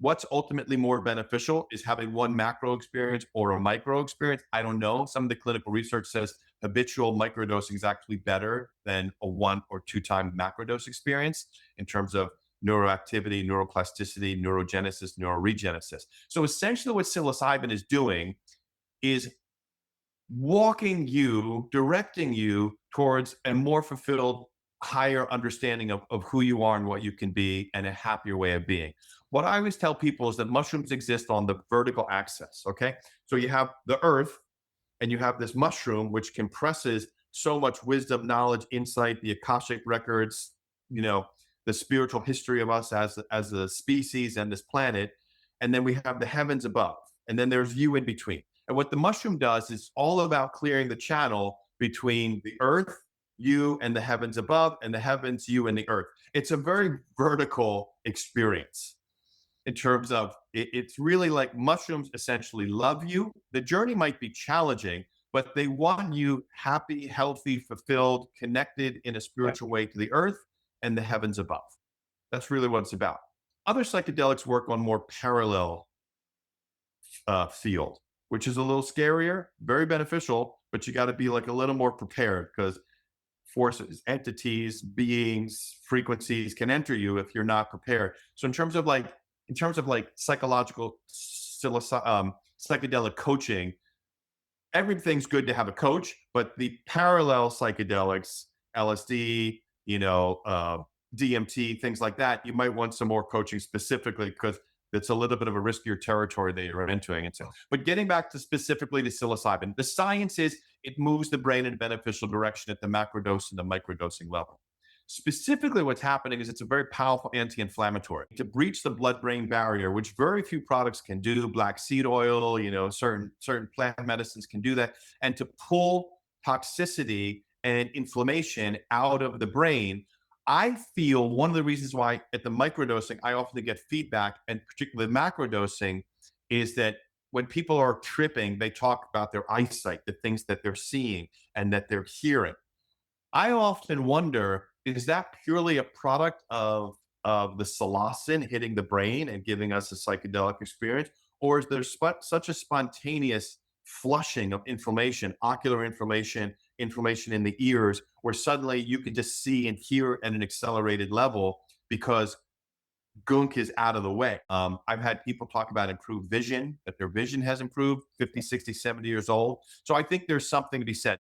What's ultimately more beneficial is having one macro experience or a micro experience. I don't know. Some of the clinical research says habitual microdosing is actually better than a 1 or 2 time macrodose experience in terms of neuroactivity, neuroplasticity, neurogenesis, neuroregenesis. So essentially what psilocybin is doing is walking you, directing you towards a more fulfilled, higher understanding of who you are and what you can be and a happier way of being. What I always tell people is that mushrooms exist on the vertical axis. Okay. So you have the earth and you have this mushroom, which compresses so much wisdom, knowledge, insight, the Akashic records, you know, the spiritual history of us as a species and this planet. And then we have the heavens above, and then there's you in between. And what the mushroom does is all about clearing the channel between the earth, you, and the heavens above, and the heavens, you, and the earth. It's a very vertical experience in terms of it's really like mushrooms essentially love you. The journey might be challenging, but they want you happy, healthy, fulfilled, connected in a spiritual way to the earth and the heavens above. That's really what it's about. Other psychedelics work on more parallel field, which is a little scarier, very beneficial, but you got to be like a little more prepared because forces, entities, beings, frequencies can enter you if you're not prepared. So in terms of like psychological psychedelic coaching, everything's good to have a coach, but the parallel psychedelics, LSD, DMT, things like that, you might want some more coaching specifically because it's a little bit of a riskier territory that you're entering into. But getting back to specifically to psilocybin, the science is it moves the brain in a beneficial direction at the macrodose and the microdosing level. Specifically, what's happening is it's a very powerful anti-inflammatory to breach the blood-brain barrier, which very few products can do. Black seed oil, certain plant medicines can do that, and to pull toxicity and inflammation out of the brain. I feel one of the reasons why at the microdosing I often get feedback, and particularly macrodosing, is that when people are tripping, they talk about their eyesight, the things that they're seeing and that they're hearing. I often wonder, is that purely a product of the psilocin hitting the brain and giving us a psychedelic experience? Or is there such a spontaneous flushing of inflammation, ocular inflammation, inflammation in the ears, where suddenly you can just see and hear at an accelerated level because gunk is out of the way. I've had people talk about improved vision, that their vision has improved 50, 60, 70 years old. So I think there's something to be said.